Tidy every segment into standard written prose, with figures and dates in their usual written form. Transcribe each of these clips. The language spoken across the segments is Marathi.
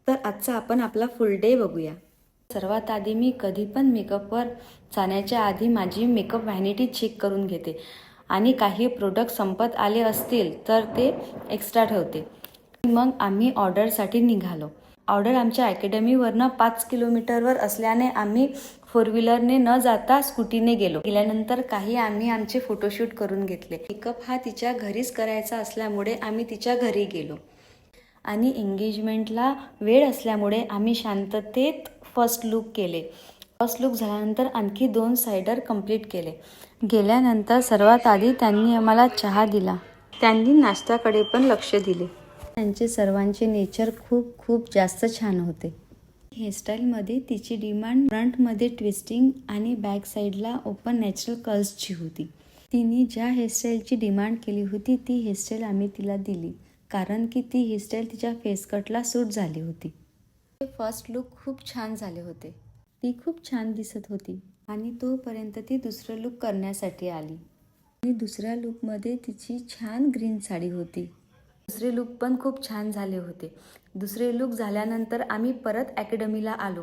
तर आजचा आपण आपला फुल डे बघूया। सर्वात आधी मी कधी पण मेकअपवर जाण्याच्या आधी माझी मेकअप व्हॅनिटी चेक करून घेते आणि काही प्रोडक्ट संपत आले असतील तर ते एक्स्ट्रा ठेवते। मग आम्ही ऑर्डरसाठी निघालो। ऑर्डर आमच्या अकॅडमीवरनं 5 किलोमीटरवर असल्याने आम्ही 4 व्हीलरने न जाता स्कूटीने गेल्यानंतर काही आम्ही आमचे फोटोशूट करून घेतले। मेकअप हा तिच्या घरीच करायचा असल्यामुळे आम्ही तिच्या घरी गेलो आणि एंगेजमेंटला वेळ असल्यामुळे आम्ही शांततेत फर्स्ट लुक केले। फर्स्ट लुक झाल्यानंतर आणखी 2 साइडर कंप्लीट केले। गेल्यानंतर सर्वात आधी त्यांनी आम्हाला चहा दिला। त्यांनी नाश्त्याकडे पण लक्ष दिले। त्यांचे सर्वांचे नेचर खूप जास्त छान होते। हेअरस्टाईलमध्ये तिची डिमांड फ्रंटमध्ये ट्विस्टिंग आणि बॅक साईडला ओपन नॅचरल कर्ल्सची होती। तिने ज्या हेअरस्टाईलची डिमांड केली होती ती हेअरस्टाईल आम्ही तिला दिली, कारण की ती हेअरस्टाईल तिच्या फेस कटला सूट झाली होती। फर्स्ट लुक खूप छान झाले होते। ती खूप छान दिसत होती आणि तोपर्यंत ती दुसरं लुक करण्यासाठी आली आणि दुसऱ्या लुकमध्ये तिची छान ग्रीन साडी होती। दुसरे लुक पण खूप छान झाले होते। दुसरे लुक झाल्यानंतर आम्ही परत अकॅडमीला आलो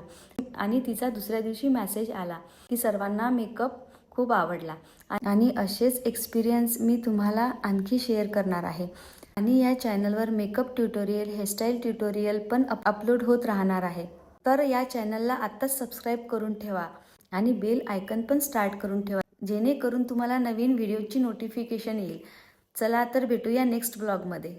आणि तिचा दुसऱ्या दिवशी मेसेज आला की सर्वांना मेकअप खूप आवडला आणि असेच एक्सपिरियन्स मी तुम्हाला आणखी शेअर करणार आहे आणि या चॅनलवर मेकअप ट्युटोरियल, हेअरस्टाईल ट्युटोरियल पण अपलोड होत राहणार आहे। तर या चॅनलला आत्ताच सबस्क्राईब करून ठेवा आणि बेल आयकन पण स्टार्ट करून ठेवा, जेणेकरून तुम्हाला नवीन व्हिडिओची नोटिफिकेशन येईल। चला तर भेटूया नेक्स्ट ब्लॉगमध्ये।